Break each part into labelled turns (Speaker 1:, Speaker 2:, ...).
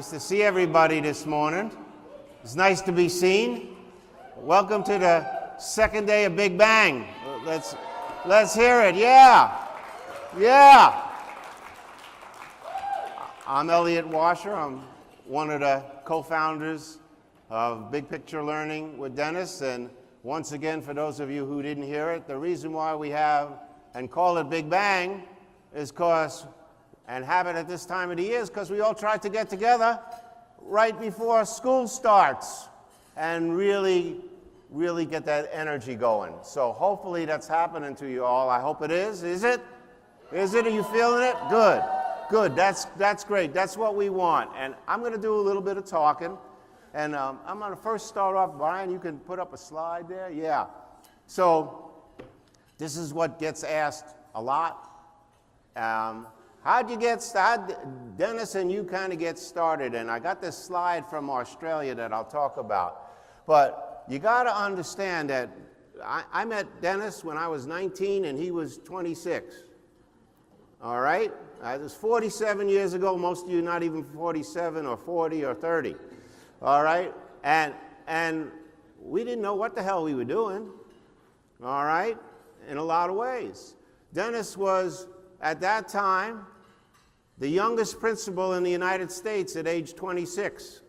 Speaker 1: Nice to see everybody this morning. It's nice to be seen. Welcome to the second day of Big Bang. Let's hear it. Yeah. I'm Elliot Washor. I'm one of the co-founders of Big Picture Learning with Dennis. And once again, for those of you who didn't hear it, the reason why we have and call it Big Bang is because, and have it at this time of the year, is because we all try to get together right before school starts and really get that energy going. So hopefully that's happening to you all. I hope it is. Is it? Is it? Are you feeling it? Good. That's great. That's what we want. And I'm going to do a little bit of talking. And I'm going to first start off. Brian, you can put up a slide there. Yeah. So this is what gets asked a lot. How'd you get started? Dennis and you kind of get started, and I got this slide from Australia that I'll talk about. But you got to understand that I met Dennis when I was 19 and he was 26. All right? It was 47 years ago. Most of you not even 47 or 40 or 30. All right? And we didn't know what the hell we were doing. All right? In a lot of ways. Dennis was, at that time, the youngest principal in the United States at age 26,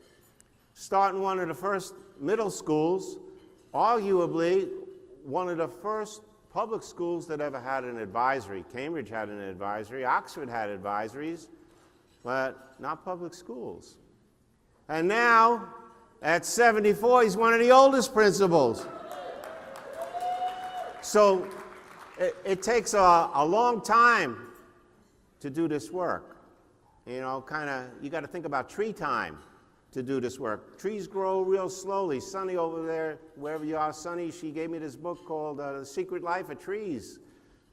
Speaker 1: starting one of the first middle schools, arguably one of the first public schools that ever had an advisory. Cambridge had an advisory, Oxford had advisories, but not public schools. And now, at 74, he's one of the oldest principals. So it takes a long time to do this work. You know, you got to think about tree time to do this work. Trees grow real slowly. Sunny over there, wherever you are, Sunny, she gave me this book called The Secret Life of Trees.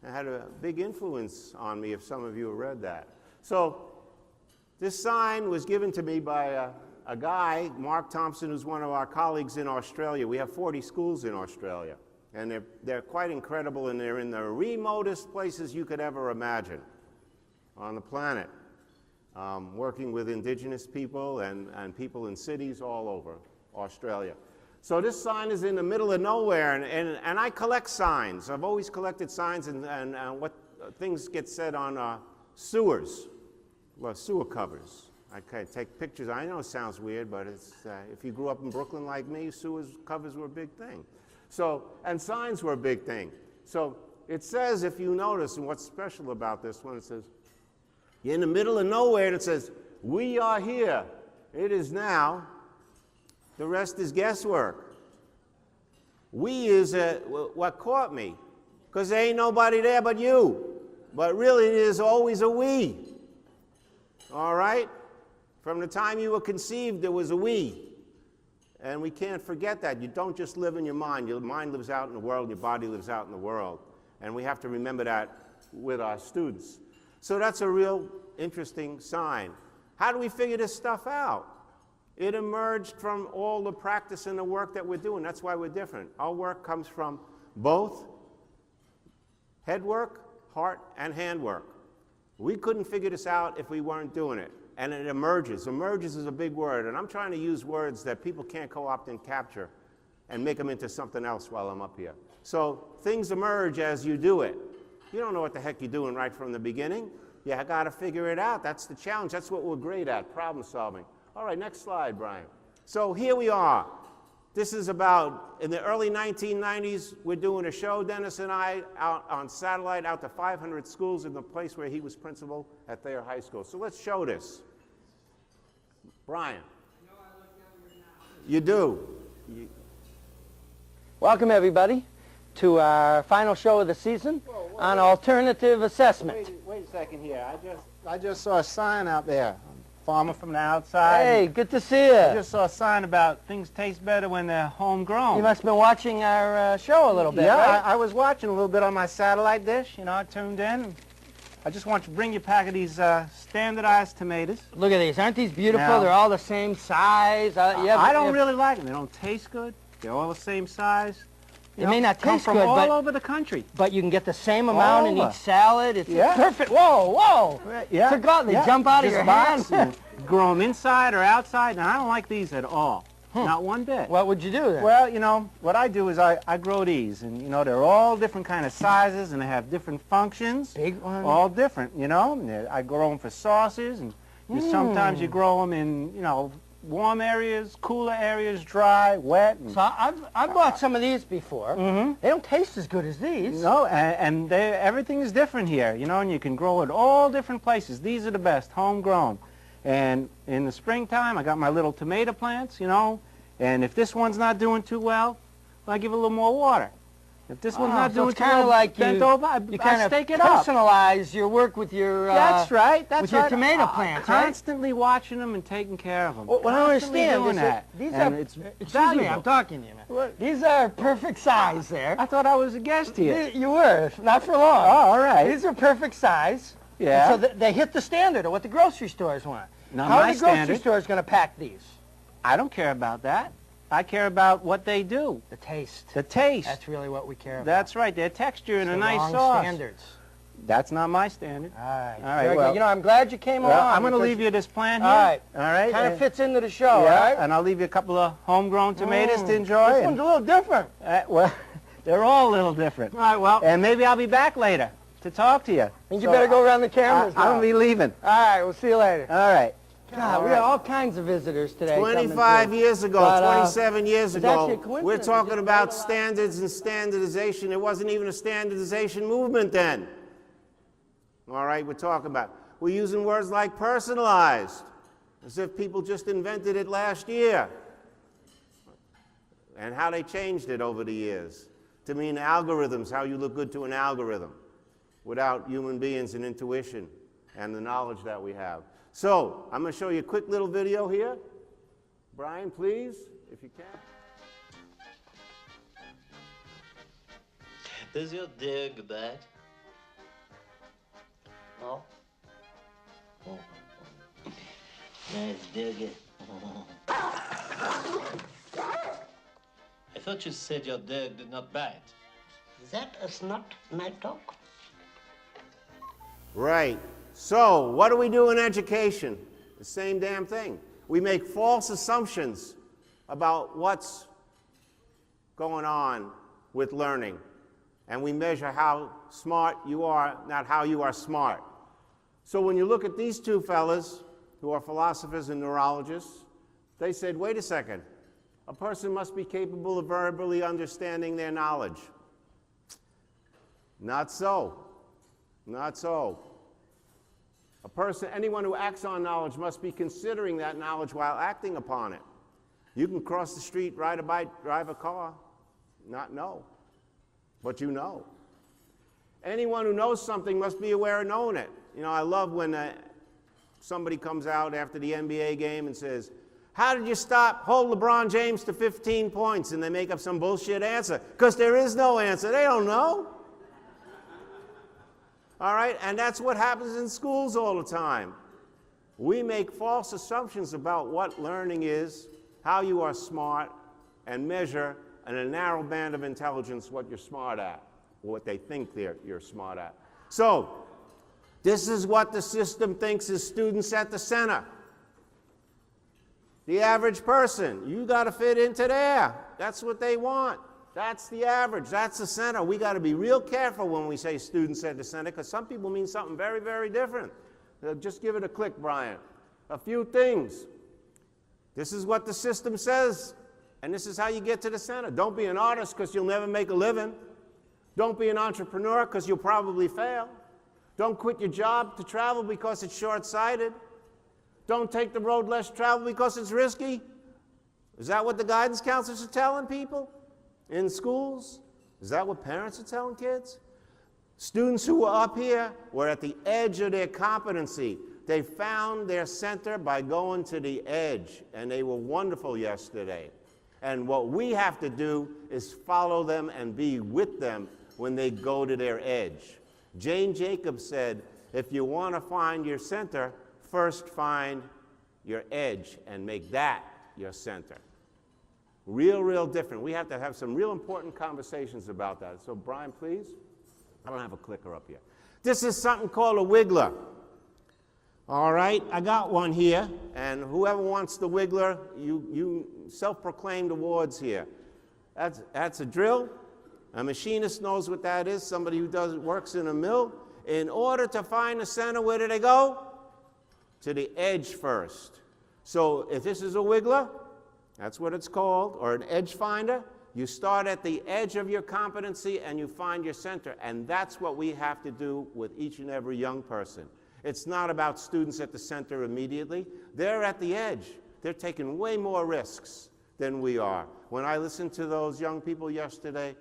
Speaker 1: It had a big influence on me, if some of you have read that. So this sign was given to me by a guy, Mark Thompson, who's one of our colleagues in Australia. We have 40 schools in Australia, and they're quite incredible, and they're in the remotest places you could ever imagine on the planet. Working with indigenous people and people in cities all over Australia. So this sign is in the middle of nowhere, and I collect signs. I've always collected signs and what things get said on sewers, well, sewer covers. I can take pictures. I know it sounds weird, but it's, if you grew up in Brooklyn like me, sewer covers were a big thing. So, and signs were a big thing. So it says, if you notice, and what's special about this one, it says, you're in the middle of nowhere, and it says, we are here. It is now. The rest is guesswork. We is what caught me, because there ain't nobody there but you. But really, it is always a we. All right? From the time you were conceived, there was a we. And we can't forget that. You don't just live in your mind. Your mind lives out in the world. Your body lives out in the world. And we have to remember that with our students. So that's a real interesting sign. How do we figure this stuff out? It emerged from all the practice and the work that we're doing. That's why we're different. Our work comes from both head work, heart, and hand work. We couldn't figure this out if we weren't doing it. And it emerges. Emerges is a big word, and I'm trying to use words that people can't co-opt and capture and make them into something else while I'm up here. So things emerge as you do it. You don't know what the heck you're doing right from the beginning. You got to figure it out. That's the challenge. That's what we're great at, problem solving. All right, next slide, Brian. So here we are. This is about, in the early 1990s, we're doing a show, Dennis and I, out on satellite, out to 500 schools in the place where he was principal at Thayer High School. So let's show this. Brian. You know I look younger now. You do.
Speaker 2: Welcome, everybody, to our final show of the season on alternative assessment.
Speaker 1: Wait a second here. I just saw a sign out there. Farmer from the outside.
Speaker 2: Hey, good to see you.
Speaker 1: I just saw a sign about things taste better when they're homegrown.
Speaker 2: You must have been watching our show a little bit,
Speaker 1: yeah,
Speaker 2: right?
Speaker 1: I was watching a little bit on my satellite dish. You know, I tuned in. I just want you to bring you a pack of these standardized tomatoes.
Speaker 2: Look at these. Aren't these beautiful?
Speaker 1: Now,
Speaker 2: they're all the same size.
Speaker 1: I don't really like them. They don't taste good. They're all the same size.
Speaker 2: It may not
Speaker 1: come
Speaker 2: taste
Speaker 1: from
Speaker 2: good,
Speaker 1: all over the country.
Speaker 2: but you can get the same amount in
Speaker 1: over.
Speaker 2: each salad. It's perfect. Whoa, whoa.
Speaker 1: Yeah.
Speaker 2: Forgot they jump out of your hand.
Speaker 1: Grow them inside or outside. Now, I don't like these at all. Not one bit.
Speaker 2: What would you do then?
Speaker 1: Well, you know, what I do is I grow these, and, you know, they're all different kind of sizes, and they have different functions.
Speaker 2: Big ones?
Speaker 1: All different, you know. And I grow them for sauces, and sometimes you grow them in, you know, warm areas, cooler areas, dry, wet. And,
Speaker 2: So I've bought some of these before. They don't taste as good as these.
Speaker 1: no, and everything is different here, you know, and you can grow it all different places. These are the best, homegrown. And in the springtime, I got my little tomato plants, you know, and if this one's not doing too well, I give it a little more water. If this one's not
Speaker 2: so
Speaker 1: doing
Speaker 2: it's
Speaker 1: too
Speaker 2: kind
Speaker 1: well,
Speaker 2: of like
Speaker 1: bent
Speaker 2: you
Speaker 1: over, I
Speaker 2: kind of
Speaker 1: stake it up.
Speaker 2: personalize your work with your
Speaker 1: That's right. That's
Speaker 2: with your
Speaker 1: right.
Speaker 2: tomato plants, right?
Speaker 1: Constantly watching them and taking care of them.
Speaker 2: Well, I don't
Speaker 1: Constantly
Speaker 2: understand.
Speaker 1: doing that.
Speaker 2: These
Speaker 1: And
Speaker 2: are,
Speaker 1: it's
Speaker 2: excuse
Speaker 1: valuable.
Speaker 2: me, I'm talking to you, man.
Speaker 1: What?
Speaker 2: These are perfect size there.
Speaker 1: I thought I was a guest here.
Speaker 2: You were, not for long.
Speaker 1: Oh, all right.
Speaker 2: These are perfect size.
Speaker 1: Yeah.
Speaker 2: So they hit the standard of what the grocery stores want.
Speaker 1: Not
Speaker 2: How
Speaker 1: my
Speaker 2: are the grocery
Speaker 1: standard.
Speaker 2: stores going to pack these?
Speaker 1: I don't care about that. I care about what they do.
Speaker 2: The taste.
Speaker 1: The taste.
Speaker 2: That's really what we care about.
Speaker 1: That's right. Their texture and
Speaker 2: It's
Speaker 1: a
Speaker 2: the
Speaker 1: nice
Speaker 2: wrong
Speaker 1: sauce.
Speaker 2: standards.
Speaker 1: That's not my standard.
Speaker 2: All right.
Speaker 1: All right,
Speaker 2: Very
Speaker 1: well-
Speaker 2: good. You know, I'm glad you came
Speaker 1: Well,
Speaker 2: along.
Speaker 1: I'm going to
Speaker 2: because
Speaker 1: leave you this plant here.
Speaker 2: All right.
Speaker 1: All right.
Speaker 2: Kind of
Speaker 1: and-
Speaker 2: fits into the show,
Speaker 1: yeah,
Speaker 2: right?
Speaker 1: and I'll leave you a couple of homegrown tomatoes to enjoy.
Speaker 2: This
Speaker 1: and-
Speaker 2: one's a little different.
Speaker 1: well, they're all a little different.
Speaker 2: All right, well,
Speaker 1: And maybe I'll be back later to talk to you.
Speaker 2: I think you better go around the cameras
Speaker 1: I'm
Speaker 2: now.
Speaker 1: going to be leaving.
Speaker 2: All right, we'll see you later.
Speaker 1: All right.
Speaker 2: God, we have all kinds of visitors today. coming
Speaker 1: 25
Speaker 2: through.
Speaker 1: years ago,
Speaker 2: But,
Speaker 1: 27 years
Speaker 2: it's actually a
Speaker 1: ago,
Speaker 2: coincidence.
Speaker 1: we're
Speaker 2: We
Speaker 1: talking
Speaker 2: just
Speaker 1: about
Speaker 2: wrote a lot.
Speaker 1: standards and standardization. It wasn't even a standardization movement then. All right, we're talking about. We're using words like personalized, as if people just invented it last year. And how they changed it over the years to mean algorithms, how you look good to an algorithm, without human beings and intuition and the knowledge that we have. So, I'm going to show you a quick little video here. Brian, please, if you can.
Speaker 3: Does your dig bad? No? Oh. Nice dig. I thought you said your dig did not bite.
Speaker 4: That is not my dog.
Speaker 1: Right. So, what do we do in education? The same damn thing. We make false assumptions about what's going on with learning. And we measure how smart you are, not how you are smart. So when you look at these two fellas, who are philosophers and neurologists, they said, wait a second, a person must be capable of verbally understanding their knowledge. Not so. Not so. A person, anyone who acts on knowledge must be considering that knowledge while acting upon it. You can cross the street, ride a bike, drive a car, not know, but you know. Anyone who knows something must be aware of knowing it. You know, I love when somebody comes out after the NBA game and says, how did you hold LeBron James to 15 points? And they make up some bullshit answer, because there is no answer. They don't know. All right, and that's what happens in schools all the time. We make false assumptions about what learning is, how you are smart, and measure in a narrow band of intelligence what you're smart at, or what they think you're smart at. So, this is what the system thinks is students at the center. The average person, you got to fit into there. That's what they want. That's the average. That's the center. We got to be real careful when we say students at the center, because some people mean something very, very different. Just give it a click, Brian. A few things. This is what the system says, and this is how you get to the center. Don't be an artist because you'll never make a living. Don't be an entrepreneur because you'll probably fail. Don't quit your job to travel because it's short-sighted. Don't take the road less traveled because it's risky. Is that what the guidance counselors are telling people in schools? Is that what parents are telling kids? Students who were up here were at the edge of their competency. They found their center by going to the edge, and they were wonderful yesterday. And what we have to do is follow them and be with them when they go to their edge. Jane Jacobs said, if you want to find your center, first find your edge and make that your center. Real different. We have to have some real important conversations about that. So Brian, please. I don't have a clicker up here. This is something called a wiggler. All right, I got one here, and whoever wants the wiggler, you self-proclaimed awards here. That's a drill. A machinist knows what that is, somebody who works in a mill. In order to find the center, where do they go? To the edge first. So if this is a wiggler, that's what it's called, or an edge finder, you start at the edge of your competency and you find your center, and that's what we have to do with each and every young person. It's not about students at the center immediately. They're at the edge. They're taking way more risks than we are. When I listened to those young people yesterday,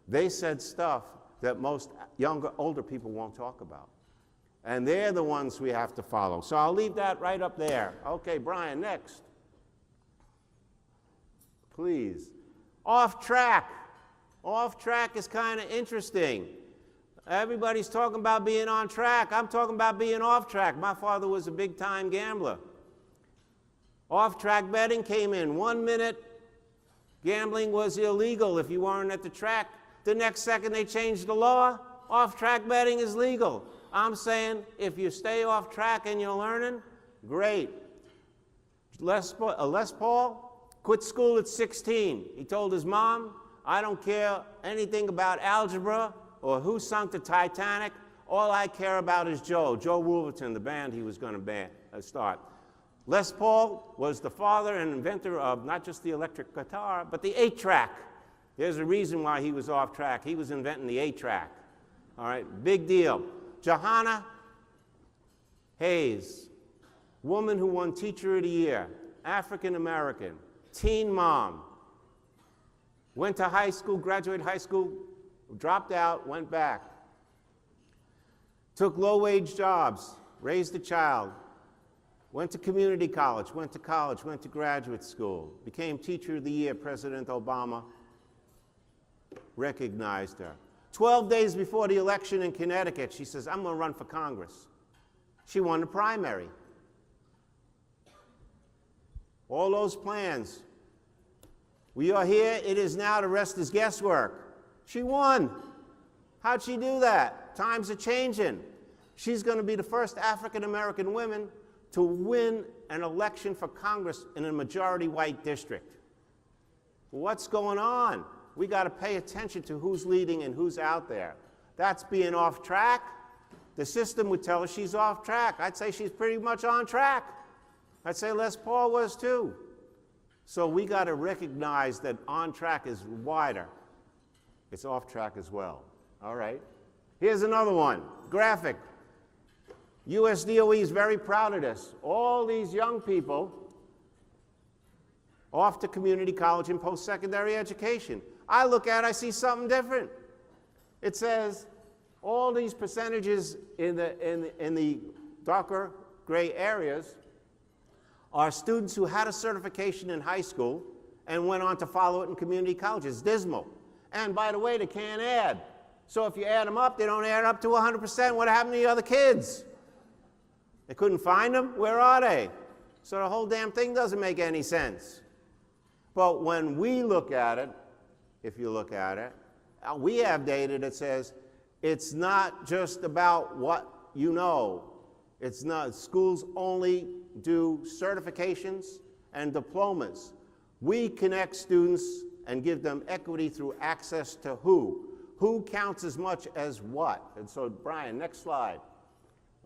Speaker 1: they said stuff that most older people won't talk about. And they're the ones we have to follow. So I'll leave that right up there. Okay, Brian, next. Please. Off track. Off track is kind of interesting. Everybody's talking about being on track. I'm talking about being off track. My father was a big-time gambler. Off-track betting came in. 1 minute, gambling was illegal if you weren't at the track. The next second they changed the law. Off-track betting is legal. I'm saying if you stay off track and you're learning, great. Les Paul quit school at 16. He told his mom, I don't care anything about algebra or who sunk the Titanic. All I care about is Joe Wolverton, the band he was going to start. Les Paul was the father and inventor of not just the electric guitar, but the 8-track. There's a reason why he was off track. He was inventing the 8-track. All right, big deal. Johanna Hayes, woman who won Teacher of the Year, African American, teen mom, went to high school, graduated high school, dropped out, went back, took low-wage jobs, raised a child, went to community college, went to graduate school, became Teacher of the Year. President Obama recognized her. 12 days before the election in Connecticut, she says, I'm going to run for Congress. She won the primary. All those plans. We are here, it is now, the rest is guesswork. She won. How'd she do that? Times are changing. She's going to be the first African-American woman to win an election for Congress in a majority white district. What's going on? We got to pay attention to who's leading and who's out there. That's being off track. The system would tell us she's off track. I'd say she's pretty much on track. I'd say Les Paul was too. So we got to recognize that on track is wider. It's off track as well. All right. Here's another one, graphic. US DOE is very proud of this. All these young people off to community college and post-secondary education. I look at it, I see something different. It says all these percentages in the darker gray areas are students who had a certification in high school and went on to follow it in community colleges. Dismal. And by the way, they can't add. So if you add them up, they don't add up to 100%. What happened to the other kids? They couldn't find them? Where are they? So the whole damn thing doesn't make any sense. But when we look at it, if you look at it, we have data that says it's not just about what you know. It's not, schools only do certifications and diplomas. We connect students and give them equity through access to who. Who counts as much as what? And so, Brian, next slide.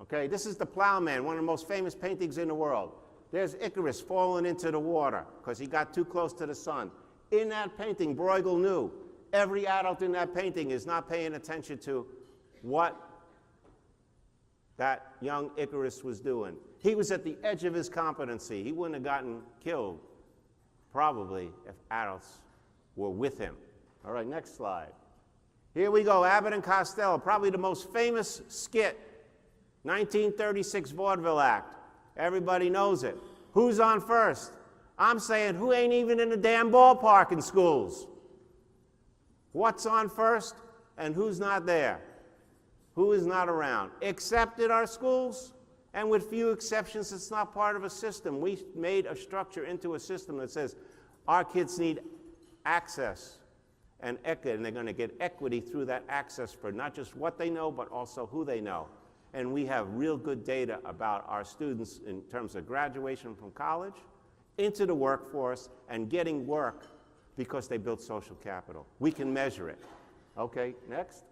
Speaker 1: Okay, this is the Plow Man, one of the most famous paintings in the world. There's Icarus falling into the water because he got too close to the sun. In that painting, Bruegel knew every adult in that painting is not paying attention to what that young Icarus was doing. He was at the edge of his competency. He wouldn't have gotten killed, probably, if adults were with him. All right, next slide. Here we go, Abbott and Costello, probably the most famous skit, 1936 Vaudeville Act. Everybody knows it. Who's on first? I'm saying, who ain't even in the damn ballpark in schools? What's on first and who's not there? Who is not around? Except at our schools, and with few exceptions, it's not part of a system. We made a structure into a system that says our kids need access and equity, and they're going to get equity through that access for not just what they know, but also who they know. And we have real good data about our students in terms of graduation from college, into the workforce, and getting work because they built social capital. We can measure it. Okay, next.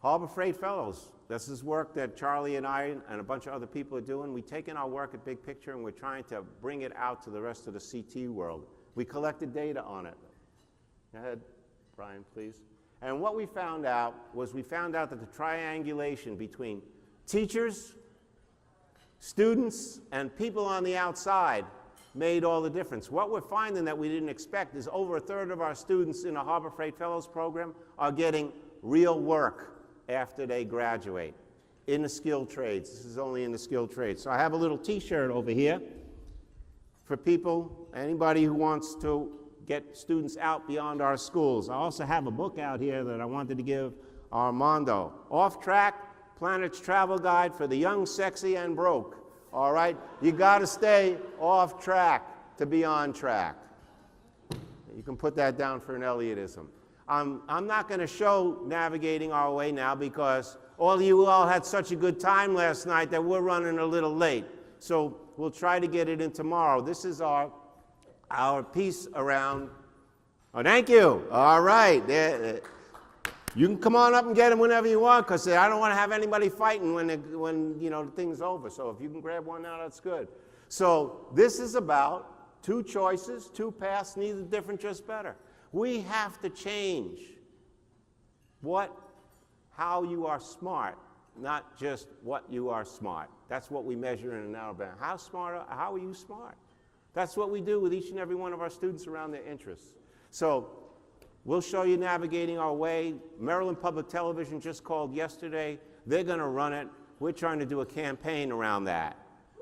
Speaker 1: Harbor Freight Fellows. This is work that Charlie and I and a bunch of other people are doing. We've taken our work at Big Picture and we're trying to bring it out to the rest of the CT world. We collected data on it. Go ahead, Brian, please. And what we found out was we found out that the triangulation between teachers, students, and people on the outside made all the difference. What we're finding that we didn't expect is over a third of our students in the Harbor Freight Fellows program are getting real work after they graduate in the skilled trades. This is only in the skilled trades. So I have a little t-shirt over here for people, anybody who wants to get students out beyond our schools. I also have a book out here that I wanted to give Armando. Off Track, Planet's Travel Guide for the Young, Sexy, and Broke. All right? You got to stay off track to be on track. You can put that down for an Elliotism. I'm not going to show Navigating Our Way now because you all had such a good time last night that we're running a little late. So we'll try to get it in tomorrow. This is our piece around. Oh, thank you. All right. You can come on up and get them whenever you want because I don't want to have anybody fighting when the thing's over. So if you can grab one now, that's good. So this is about two choices, two paths, neither different, just better. We have to change how you are smart, not just what you are smart. That's what we measure in an hour band. How are you smart? That's what we do with each and every one of our students around their interests. So we'll show you Navigating Our Way. Maryland Public Television just called yesterday. They're going to run it. We're trying to do a campaign around that.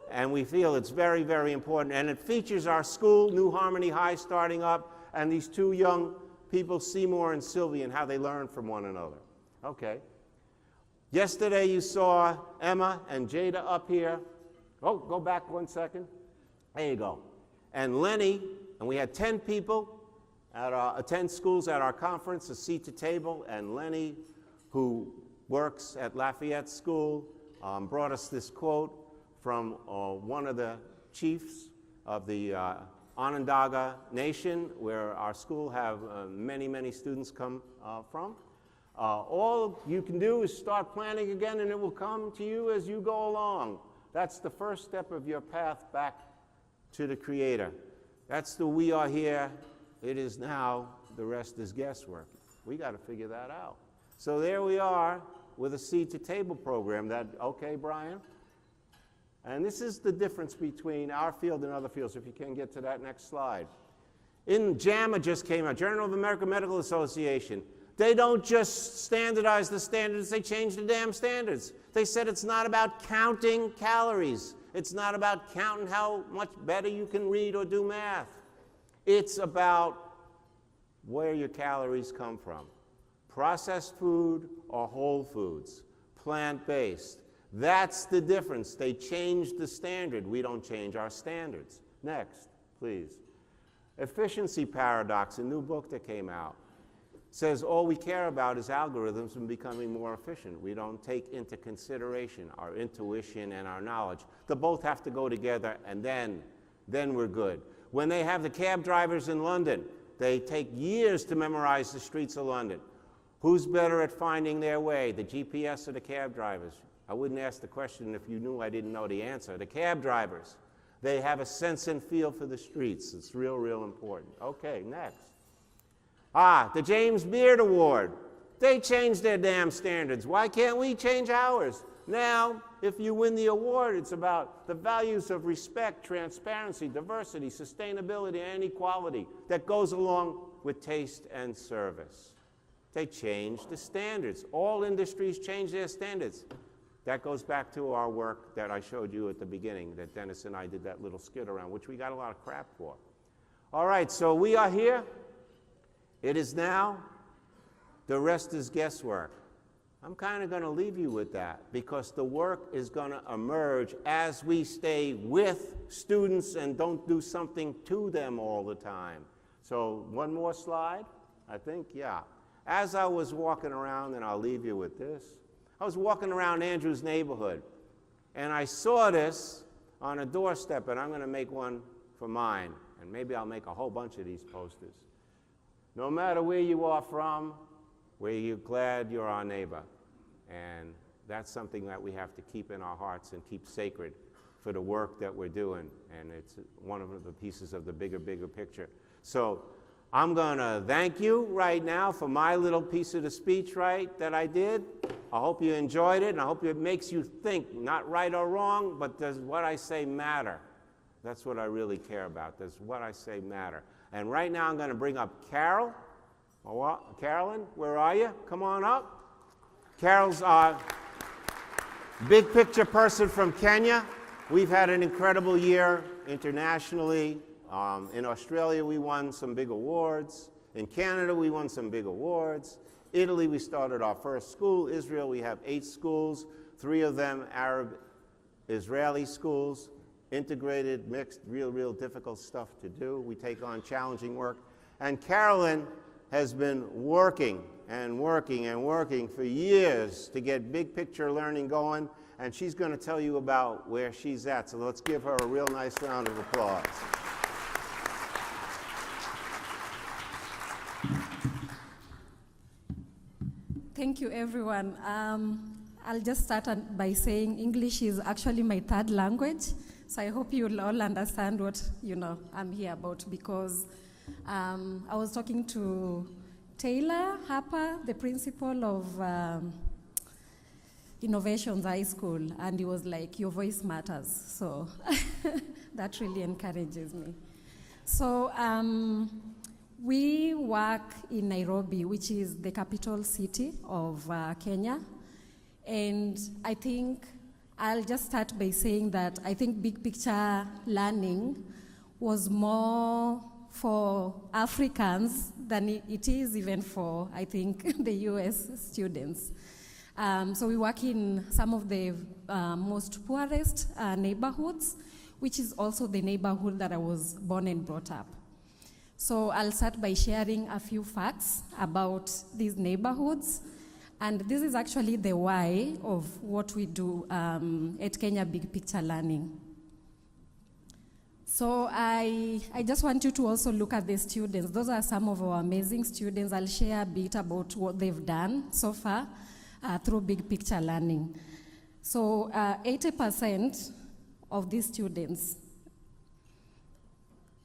Speaker 1: And we feel it's very, very important. And it features our school, New Harmony High, starting up, and these two young people, Seymour and Sylvie, and how they learn from one another. Okay. Yesterday you saw Emma and Jada up here. Oh, go back 1 second. There you go. And Lenny, and we had 10 people at 10 schools at our conference, a seat to table, and Lenny, who works at Lafayette School, brought us this quote from one of the chiefs of the Onondaga Nation, where our school have many, many students come from. All you can do is start planning again, and it will come to you as you go along. That's the first step of your path back to the Creator. That's the we are here, it is now, the rest is guesswork. We got to figure that out. So there we are with a seed to table program. Okay, Brian? And this is the difference between our field and other fields, if you can get to that next slide. JAMA just came out, Journal of the American Medical Association. They don't just standardize the standards, they change the damn standards. They said it's not about counting calories. It's not about counting how much better you can read or do math. It's about where your calories come from. Processed food or whole foods, plant-based. That's the difference. They changed the standard. We don't change our standards. Next, please. Efficiency Paradox, a new book that came out, says all we care about is algorithms and becoming more efficient. We don't take into consideration our intuition and our knowledge. They both have to go together, and then we're good. When they have the cab drivers in London, they take years to memorize the streets of London. Who's better at finding their way, the GPS or the cab drivers? I wouldn't ask the question if you knew I didn't know the answer. The cab drivers, they have a sense and feel for the streets. It's real, real important. Okay, next. The James Beard Award. They changed their damn standards. Why can't we change ours? Now, if you win the award, it's about the values of respect, transparency, diversity, sustainability, and equality that goes along with taste and service. They changed the standards. All industries change their standards. That goes back to our work that I showed you at the beginning, that Dennis and I did that little skit around, which we got a lot of crap for. All right, so we are here. It is now. The rest is guesswork. I'm kind of going to leave you with that, because the work is going to emerge as we stay with students and don't do something to them all the time. So one more slide, I think, yeah. As I was walking around, and I'll leave you with this, I was walking around Andrew's neighborhood, and I saw this on a doorstep, and I'm going to make one for mine, and maybe I'll make a whole bunch of these posters. No matter where you are from, we're glad you're our neighbor. And that's something that we have to keep in our hearts and keep sacred for the work that we're doing. And it's one of the pieces of the bigger picture. So I'm going to thank you right now for my little piece of the speech, right, that I did. I hope you enjoyed it, and I hope it makes you think, not right or wrong, but does what I say matter? That's what I really care about. Does what I say matter? And right now I'm going to bring up Carol. Carolyn, where are you? Come on up. Carol's our big picture person from Kenya. We've had an incredible year internationally. In Australia, we won some big awards. In Canada, we won some big awards. Italy, we started our first school. Israel, we have 8 schools, 3 of them Arab-Israeli schools, integrated, mixed, real difficult stuff to do. We take on challenging work. And Carolyn has been working for years to get big picture learning going, and she's going to tell you about where she's at. So let's give her a real nice round of applause.
Speaker 5: Thank you, everyone. I'll just start by saying English is actually my 3rd language, so I hope you'll all understand what I'm here about, because I was talking to Taylor Harper, the principal of Innovations High School, and he was like, your voice matters. So that really encourages me. So we work in Nairobi, which is the capital city of Kenya. And I think I'll just start by saying that I think big picture learning was more for Africans than it is even for, I think, the US students. So we work in some of the most poorest neighborhoods, which is also the neighborhood that I was born and brought up. So I'll start by sharing a few facts about these neighborhoods. And this is actually the why of what we do at Kenya Big Picture Learning. So I just want you to also look at the students. Those are some of our amazing students. I'll share a bit about what they've done so far through Big Picture Learning. So 80% of these students,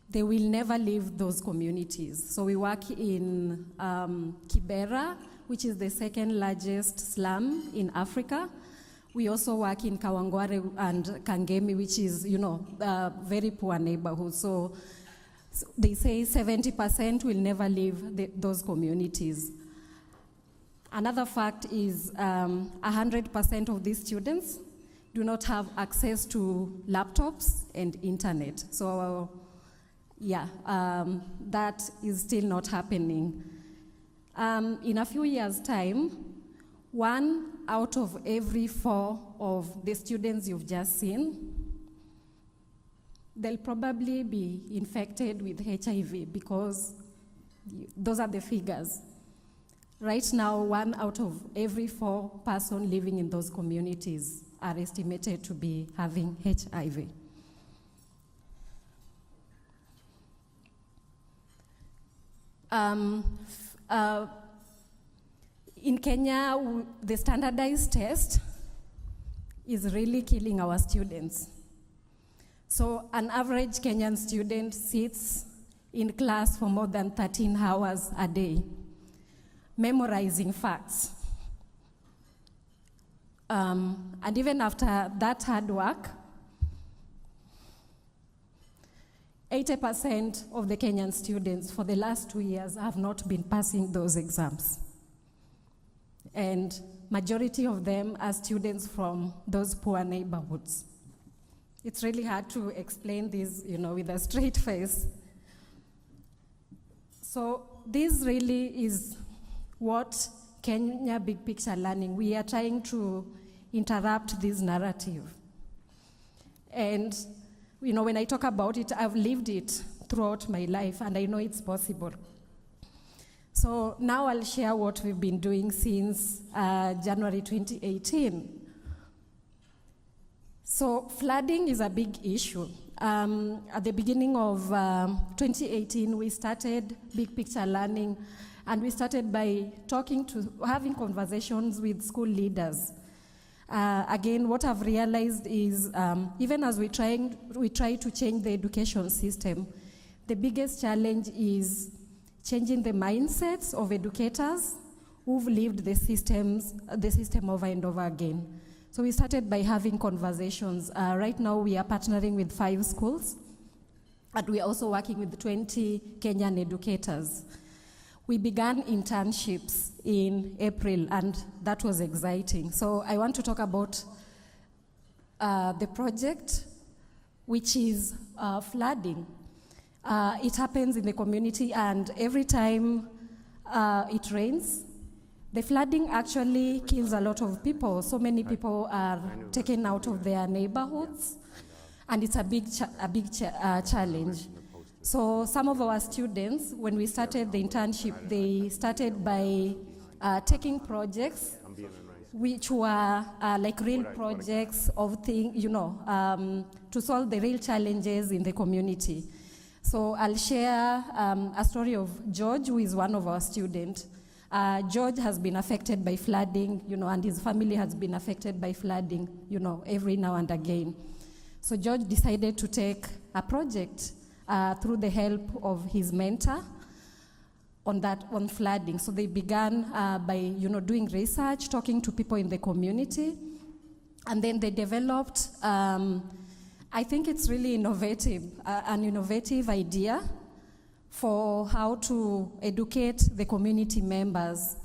Speaker 5: they will never leave those communities. So we work in Kibera, which is the 2nd largest slum in Africa. We also work in Kawangware and Kangemi, which is, a very poor neighborhood. So they say 70% will never leave those communities. Another fact is 100% of these students do not have access to laptops and internet. So, that is still not happening. In a few years' time, 1 out of every 4 of the students you've just seen, they'll probably be infected with HIV, because those are the figures. Right now, 1 out of every 4 person living in those communities are estimated to be having HIV. In Kenya, the standardized test is really killing our students. So an average Kenyan student sits in class for more than 13 hours a day, memorizing facts. And even after that hard work, 80% of the Kenyan students for the last 2 years have not been passing those exams. And majority of them are students from those poor neighborhoods. It's really hard to explain this, with a straight face. So this really is what Kenya Big Picture Learning, we are trying to interrupt this narrative. And, you know, when I talk about it, I've lived it throughout my life, and I know it's possible. So now I'll share what we've been doing since January 2018. So flooding is a big issue. At the beginning of 2018, we started Big Picture Learning, and we started by having conversations with school leaders. Again, what I've realized is even as we try to change the education system, the biggest challenge is changing the mindsets of educators who've lived the system over and over again. So we started by having conversations. Right now we are partnering with 5 schools, and we are also working with 20 Kenyan educators. We began internships in April, and that was exciting. So I want to talk about the project, which is flooding. It happens in the community, and every time it rains, the flooding actually kills a lot of people. So many people are taken out of their neighborhoods, and it's a big challenge. So some of our students, when we started the internship, they started by taking projects which were like real projects of things, to solve the real challenges in the community. So I'll share a story of George, who is one of our students. George has been affected by flooding, and his family has been affected by flooding, every now and again. So George decided to take a project through the help of his mentor on flooding. So they began by, doing research, talking to people in the community, and then they developed, I think it's really innovative, an innovative idea for how to educate the community members.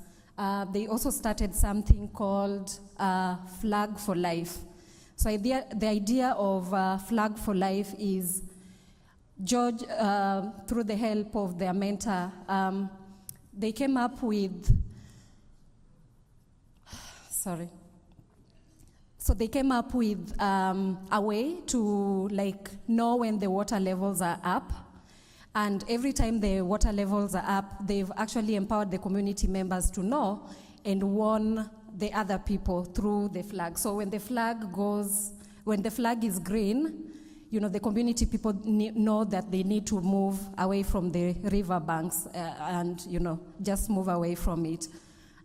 Speaker 5: They also started something called Flag for Life. So the idea of Flag for Life is George, through the help of their mentor, they came up with, So they came up with a way to know when the water levels are up. And every time the water levels are up, they've actually empowered the community members to know and warn the other people through the flag. So when the flag is green, the community people know that they need to move away from the river banks and just move away from it.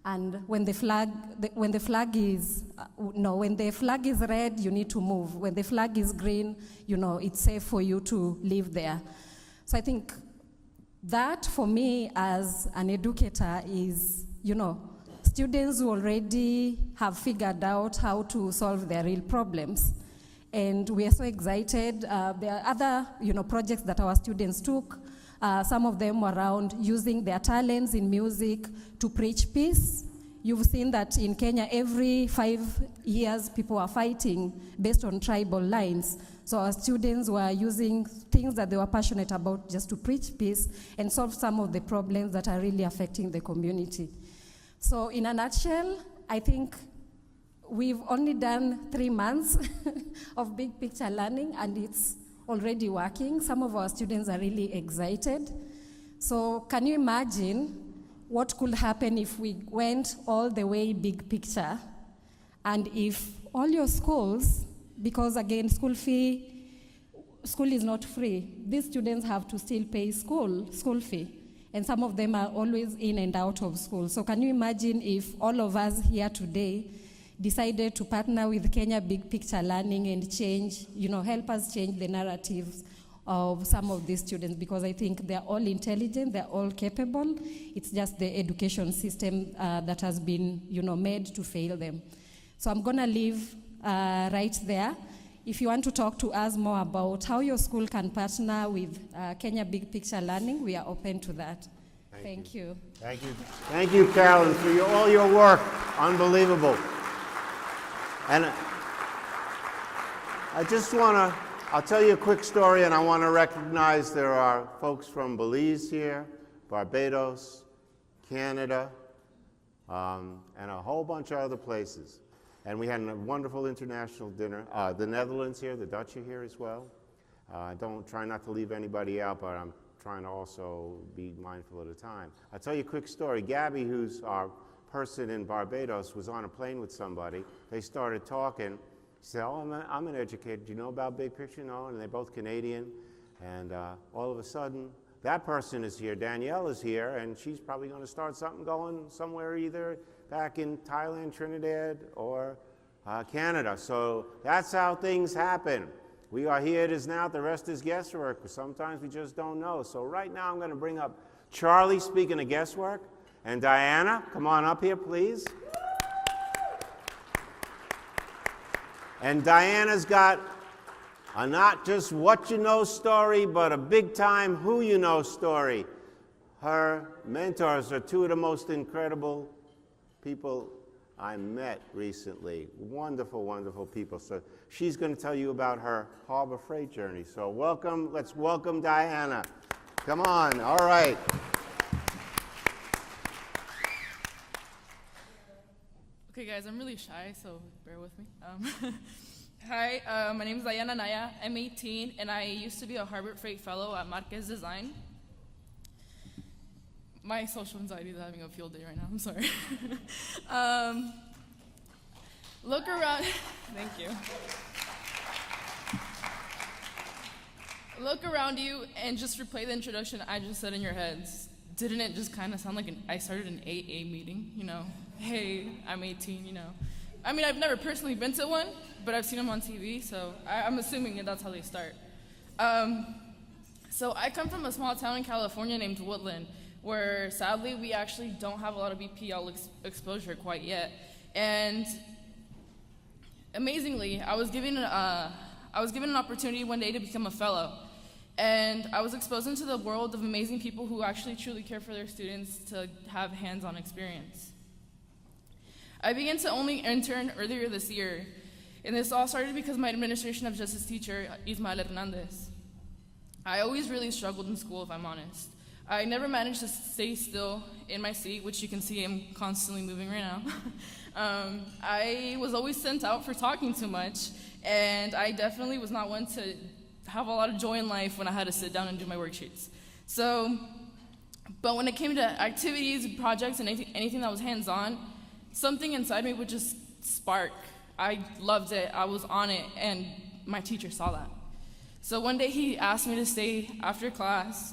Speaker 5: And when the flag is red, you need to move. When the flag is green, it's safe for you to live there. So I think that, for me as an educator, is, students who already have figured out how to solve their real problems. And we are so excited. There are other, projects that our students took. Some of them were around using their talents in music to preach peace. You've seen that in Kenya, every 5 years, people are fighting based on tribal lines. So our students were using things that they were passionate about just to preach peace and solve some of the problems that are really affecting the community. So in a nutshell, I think we've only done 3 months of Big Picture Learning, and it's already working. Some of our students are really excited. So can you imagine what could happen if we went all the way big picture, and if all your schools, because again, school is not free. These students have to still pay school fee, and some of them are always in and out of school. So can you imagine if all of us here today decided to partner with Kenya Big Picture Learning and change, help us change the narratives of some of these students, because I think they're all intelligent, they're all capable. It's just the education system that has been, made to fail them. So I'm gonna leave right there. If you want to talk to us more about how your school can partner with Kenya Big Picture Learning, we are open to that. Thank you.
Speaker 1: Thank you. Thank you, Carolyn, for all your work. Unbelievable. And I'll tell you a quick story, and I want to recognize there are folks from Belize here, Barbados, Canada, and a whole bunch of other places. And we had a wonderful international dinner. The Netherlands here, the Dutch are here as well. Try not to leave anybody out, but I'm trying to also be mindful of the time. I'll tell you a quick story. Gabby, who's our person in Barbados, was on a plane with somebody. They started talking. She said, oh, I'm an educator. Do you know about big picture? No, and they're both Canadian. And all of a sudden, that person is here. Danielle is here, and she's probably going to start something going somewhere either back in Thailand, Trinidad, or Canada. So that's how things happen. We are here, it is now, the rest is guesswork. Sometimes we just don't know. So right now I'm going to bring up Charlie, speaking of guesswork, and Diana, come on up here, please. And Diana's got a not just what you know story, but a big time who you know story. Her mentors are two of the most incredible people I met recently. Wonderful, wonderful people. So she's going to tell you about her Harbor Freight journey. So let's welcome Diana. Come on, all right.
Speaker 6: Okay guys, I'm really shy, so bear with me. Hi, my name is Diana Naya. I'm 18, and I used to be a Harbor Freight Fellow at Marquez Design. My social anxiety is having a field day right now, I'm sorry. Look around, thank you. Look around you and just replay the introduction I just said in your heads. Didn't it just kind of sound like I started an AA meeting, you know? Hey, I'm 18, you know. I mean, I've never personally been to one, but I've seen them on TV, so I'm assuming that's how they start. So I come from a small town in California named Woodland, where sadly we actually don't have a lot of BPL exposure quite yet. And amazingly, I was given an opportunity one day to become a fellow. And I was exposed into the world of amazing people who actually truly care for their students to have hands-on experience. I began to only intern earlier this year, and this all started because my administration of justice teacher, Ismael Hernandez. I always really struggled in school, if I'm honest. I never managed to stay still in my seat, which you can see I'm constantly moving right now. I was always sent out for talking too much, and I definitely was not one to have a lot of joy in life when I had to sit down and do my worksheets. But when it came to activities, projects, and anything that was hands-on, something inside me would just spark. I loved it, I was on it, and my teacher saw that. So one day he asked me to stay after class,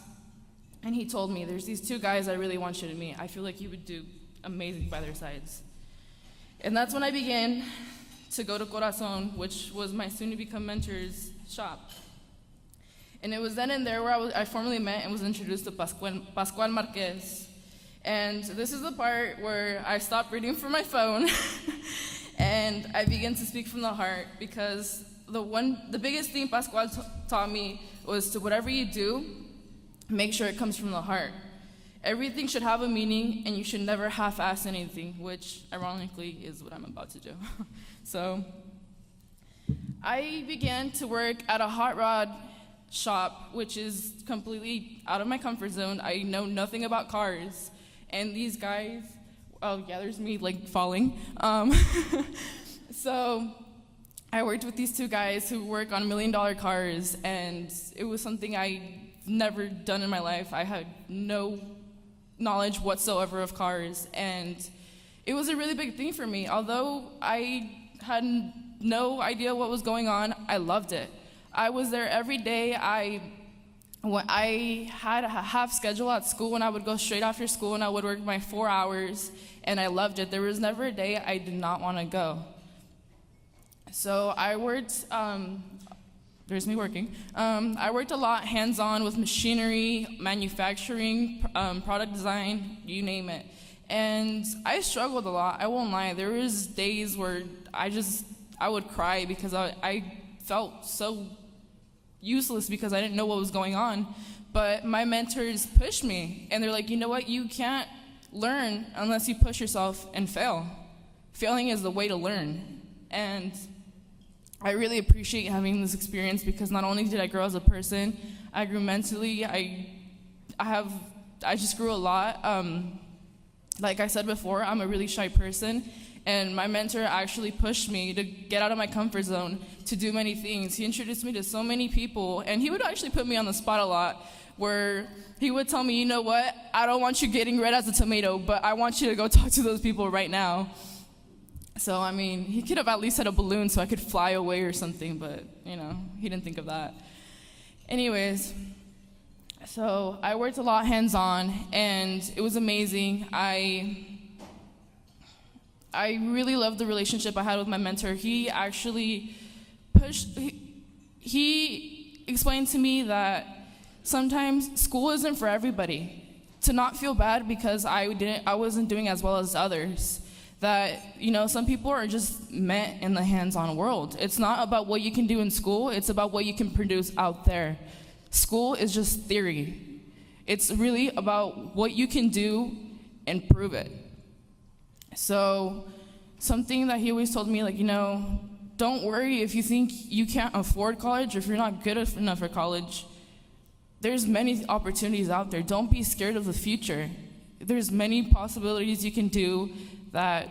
Speaker 6: and he told me, there's these two guys I really want you to meet. I feel like you would do amazing by their sides. And that's when I began to go to Corazon, which was my soon-to-become mentor's shop. And it was then and there where I formally met and was introduced to Pascual Marquez. And this is the part where I stopped reading from my phone and I began to speak from the heart, because the biggest thing Pascual taught me was to whatever you do, make sure it comes from the heart. Everything should have a meaning, and you should never half-ass anything, which ironically is what I'm about to do. So I began to work at a hot rod shop, which is completely out of my comfort zone. I know nothing about cars, and these guys, oh yeah, there's me like falling. So I worked with these two guys who work on $1 million cars, and it was something I never done in my life. I had no knowledge whatsoever of cars, and it was a really big thing for me. Although I had no idea what was going on, I loved it. I was there every day. I had a half schedule at school, and I would go straight after school and I would work my 4 hours, and I loved it. There was never a day I did not want to go. So I worked, there's me working. I worked a lot hands-on with machinery, manufacturing, product design, you name it. And I struggled a lot, I won't lie. There was days where I would cry because I felt so useless because I didn't know what was going on. But my mentors pushed me, and they're like, you know what, you can't learn unless you push yourself and fail. Failing is the way to learn. And I really appreciate having this experience, because not only did I grow as a person, I grew mentally. I just grew a lot. Like I said before, I'm a really shy person, and my mentor actually pushed me to get out of my comfort zone, to do many things. He introduced me to so many people, and he would actually put me on the spot a lot, where he would tell me, you know what, I don't want you getting red as a tomato, but I want you to go talk to those people right now. So, I mean, he could have at least had a balloon so I could fly away or something, but, you know, he didn't think of that. Anyways, so I worked a lot hands-on, and it was amazing. I really loved the relationship I had with my mentor. He actually he explained to me that sometimes school isn't for everybody. To not feel bad because I wasn't doing as well as others. That, you know, some people are just meant in the hands-on world. It's not about what you can do in school, it's about what you can produce out there. School is just theory. It's really about what you can do and prove it. So something that he always told me, like, you know, don't worry if you think you can't afford college or if you're not good enough for college. There's many opportunities out there. Don't be scared of the future. There's many possibilities you can do that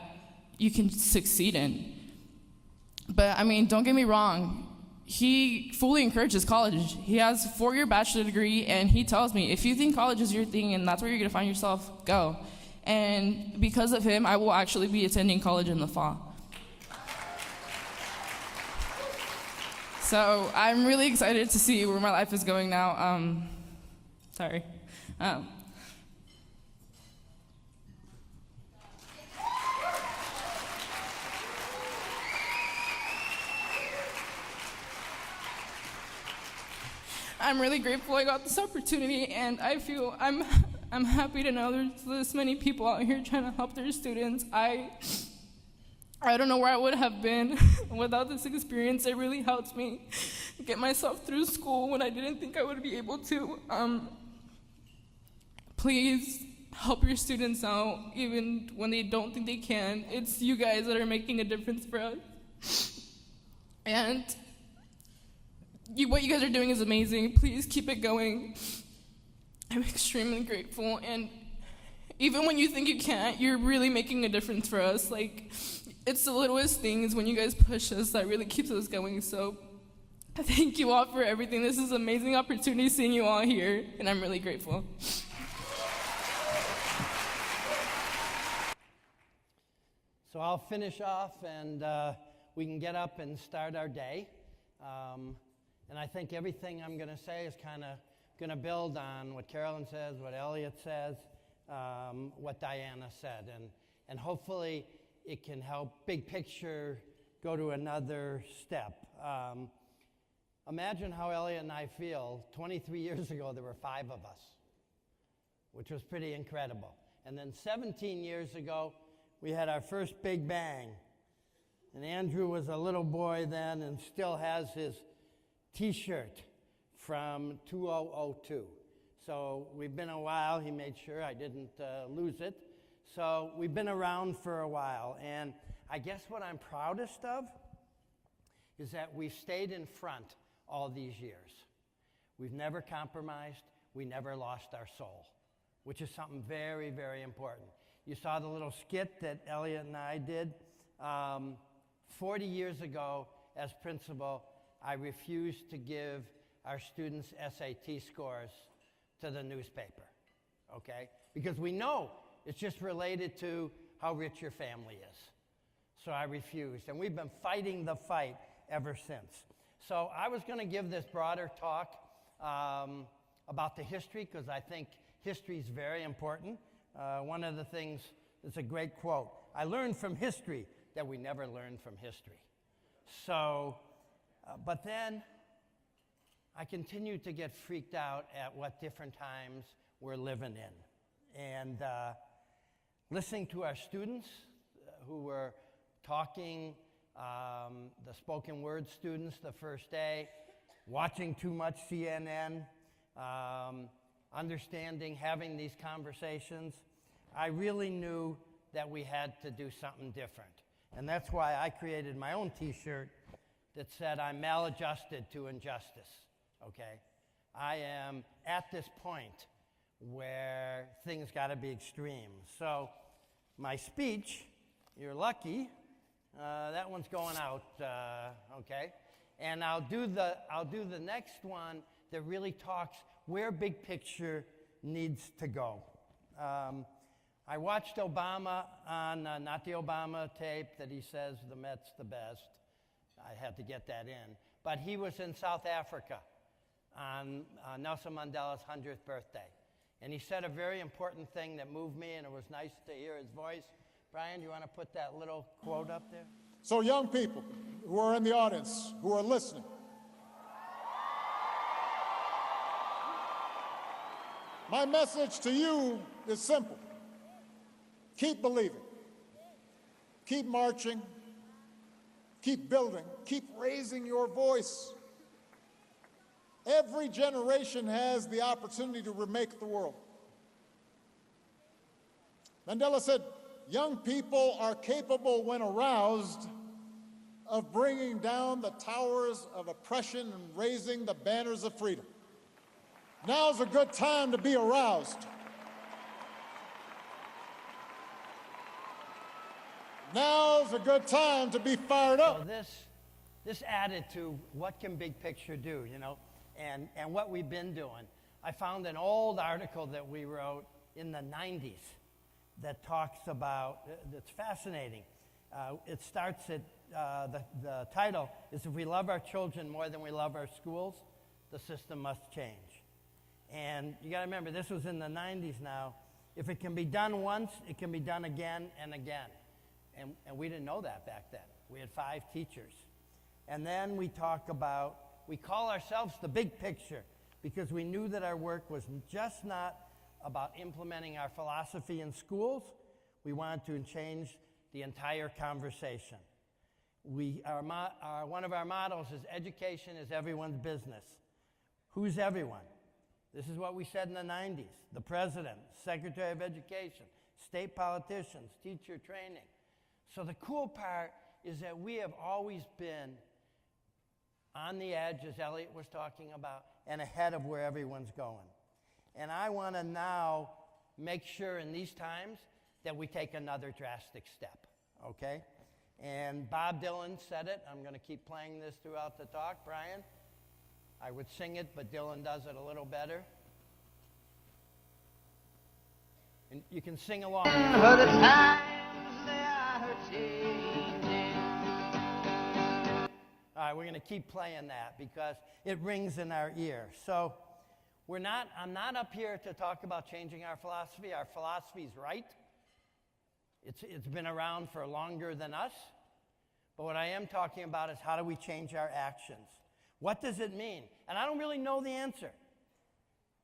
Speaker 6: you can succeed in. But I mean, don't get me wrong, he fully encourages college. He has a 4-year bachelor degree, and he tells me, if you think college is your thing and that's where you're gonna find yourself, go. And because of him, I will actually be attending college in the fall. So I'm really excited to see where my life is going now. I'm really grateful I got this opportunity, and I feel I'm happy to know there's this many people out here trying to help their students. I don't know where I would have been without this experience. It really helped me get myself through school when I didn't think I would be able to. Please help your students out, even when they don't think they can. It's you guys that are making a difference for us. And what you guys are doing is amazing. Please keep it going. I'm extremely grateful. And even when you think you can't, you're really making a difference for us. Like, it's the littlest things when you guys push us that really keeps us going. So thank you all for everything. This is an amazing opportunity seeing you all here, and I'm really grateful.
Speaker 2: So I'll finish off, and we can get up and start our day. And I think everything I'm going to say is kind of going to build on what Carolyn says, what Elliot says, what Diana said. And hopefully it can help big picture go to another step. Imagine how Elliot and I feel. 23 years ago, there were 5 of us, which was pretty incredible. And then 17 years ago, we had our first big bang. And Andrew was a little boy then and still has his T-shirt from 2002. So we've been a while. He made sure I didn't lose it. So we've been around for a while. And I guess what I'm proudest of is that we've stayed in front all these years. We've never compromised. We never lost our soul, which is something very, very important. You saw the little skit that Elliot and I did. 40 years ago, as principal, I refused to give our students' SAT scores to the newspaper, okay? Because we know it's just related to how rich your family is. So I refused, and we've been fighting the fight ever since. So I was going to give this broader talk about the history, because I think history is very important. One of the things, it's a great quote, I learned from history that we never learned from history. So, but then I continue to get freaked out at what different times we're living in. And listening to our students who were talking, the spoken word students the first day, watching too much CNN, understanding, having these conversations, I really knew that we had to do something different. And that's why I created my own T-shirt that said, I'm maladjusted to injustice, okay? I am at this point where things got to be extreme. So my speech, you're lucky, that one's going out, okay? And I'll do the next one that really talks where big picture needs to go. I watched Obama on, not the Obama tape that he says the Met's the best. I had to get that in. But he was in South Africa on Nelson Mandela's 100th birthday. And he said a very important thing that moved me, and it was nice to hear his voice. Brian, do you want to put that little quote up there?
Speaker 7: So young people who are in the audience, who are listening, my message to you is simple. Keep believing. Keep marching. Keep building. Keep raising your voice. Every generation has the opportunity to remake the world. Mandela said, young people are capable, when aroused, of bringing down the towers of oppression and raising the banners of freedom. Now's a good time to be aroused. Now's a good time to be fired up.
Speaker 2: So this added to what can big picture do, you know, and what we've been doing. I found an old article that we wrote in the 90s that talks about, that's fascinating. It starts at, the title is, if we love our children more than we love our schools, the system must change. And you got to remember, this was in the 90s now. If it can be done once, it can be done again and again. And we didn't know that back then. We had 5 teachers. And then we talk about, we call ourselves the big picture because we knew that our work was just not about implementing our philosophy in schools. We wanted to change the entire conversation. One of our mottos is education is everyone's business. Who's everyone? This is what we said in the 90s. The president, secretary of education, state politicians, teacher training. So the cool part is that we have always been on the edge, as Elliot was talking about, and ahead of where everyone's going. And I want to now make sure in these times that we take another drastic step, okay? And Bob Dylan said it. I'm going to keep playing this throughout the talk. Brian, I would sing it, but Dylan does it a little better. And you can sing along.
Speaker 3: For the times they are changing.
Speaker 2: All right, we're going to keep playing that because it rings in our ear. So I'm not up here to talk about changing our philosophy. Our philosophy's right. It's been around for longer than us. But what I am talking about is how do we change our actions? What does it mean? And I don't really know the answer.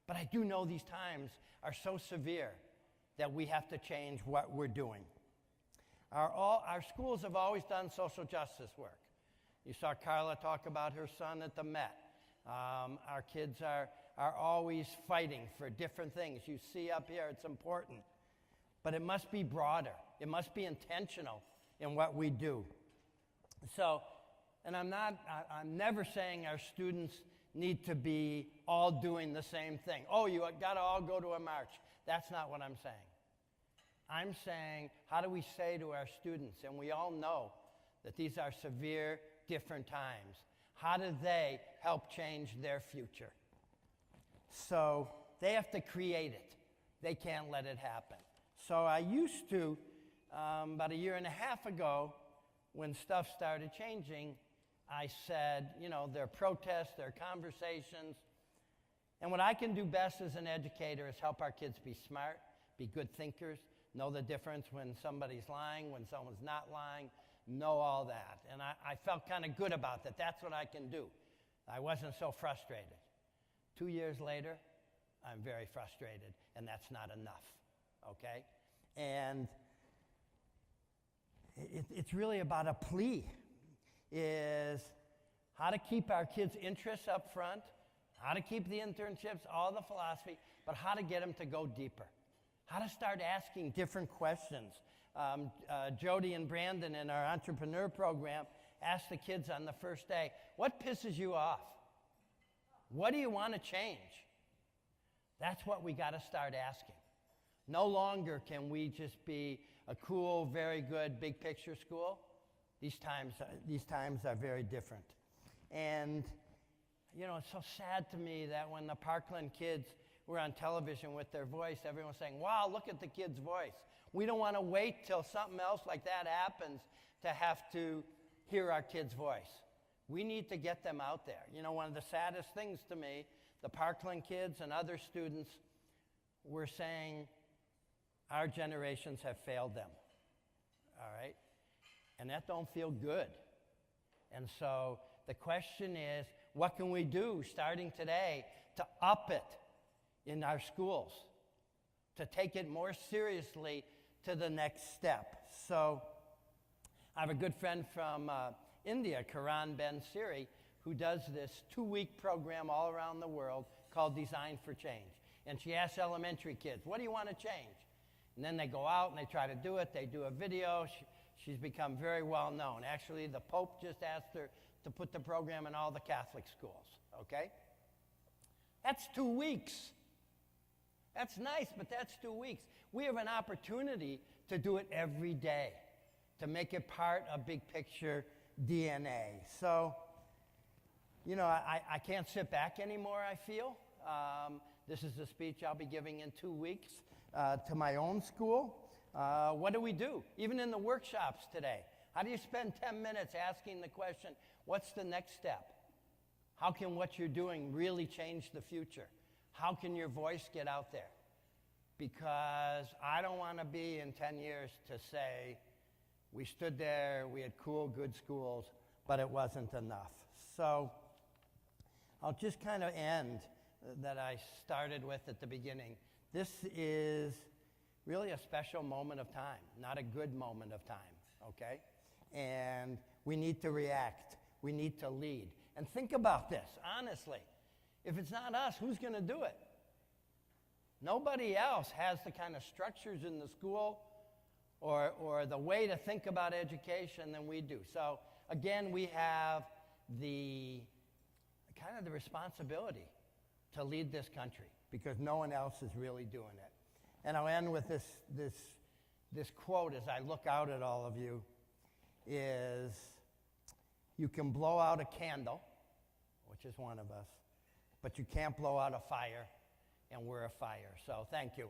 Speaker 2: But I do know these times are so severe that we have to change what we're doing. Our schools have always done social justice work. You saw Carla talk about her son at the Met. Our kids are always fighting for different things. You see up here, it's important. But it must be broader. It must be intentional in what we do. So, and I'm never saying our students need to be all doing the same thing. Oh, you got to all go to a march. That's not what I'm saying. I'm saying, how do we say to our students, and we all know that these are severe, different times, how do they help change their future? So they have to create it. They can't let it happen. So I used to, about a year and a half ago, when stuff started changing, I said, you know, there are protests, there are conversations, and what I can do best as an educator is help our kids be smart, be good thinkers, know the difference when somebody's lying, when someone's not lying, know all that. And I felt kind of good about that. That's what I can do. I wasn't so frustrated. 2 years later, I'm very frustrated, and that's not enough, okay? And it's really about a plea, is how to keep our kids' interests up front, how to keep the internships, all the philosophy, but how to get them to go deeper, how to start asking different questions. Jody and Brandon in our entrepreneur program asked the kids on the first day, what pisses you off? What do you want to change? That's what we got to start asking. No longer can we just be a cool, very good, big picture school. These times are very different. And, you know, it's so sad to me that when the Parkland kids were on television with their voice, everyone's saying, wow, look at the kid's voice. We don't want to wait till something else like that happens to have to hear our kid's voice. We need to get them out there. You know, one of the saddest things to me, the Parkland kids and other students were saying, our generations have failed them, all right? And that don't feel good. And so the question is, what can we do starting today to up it in our schools, to take it more seriously to the next step? So I have a good friend from India, Karan Ben Siri, who does this 2-week program all around the world called Design for Change. And she asks elementary kids, what do you want to change? And then they go out and they try to do it. They do a video. She's become very well known. Actually, the Pope just asked her to put the program in all the Catholic schools, okay? That's 2 weeks. That's nice, but that's 2 weeks. We have an opportunity to do it every day, to make it part of big picture DNA. So, you know, I can't sit back anymore, I feel. This is the speech I'll be giving in 2 weeks to my own school. What do we do? Even in the workshops today, how do you spend 10 minutes asking the question, what's the next step? How can what you're doing really change the future? How can your voice get out there? Because I don't want to be in 10 years to say, we stood there, we had cool, good schools, but it wasn't enough. So I'll just kind of end that I started with at the beginning. This is really a special moment of time, not a good moment of time, okay? And we need to react. We need to lead. And think about this, honestly. If it's not us, who's going to do it? Nobody else has the kind of structures in the school or the way to think about education than we do. So, again, we have the kind of the responsibility to lead this country because no one else is really doing it. And I'll end with this quote as I look out at all of you is, you can blow out a candle, which is one of us, but you can't blow out a fire, and we're a fire. So thank you.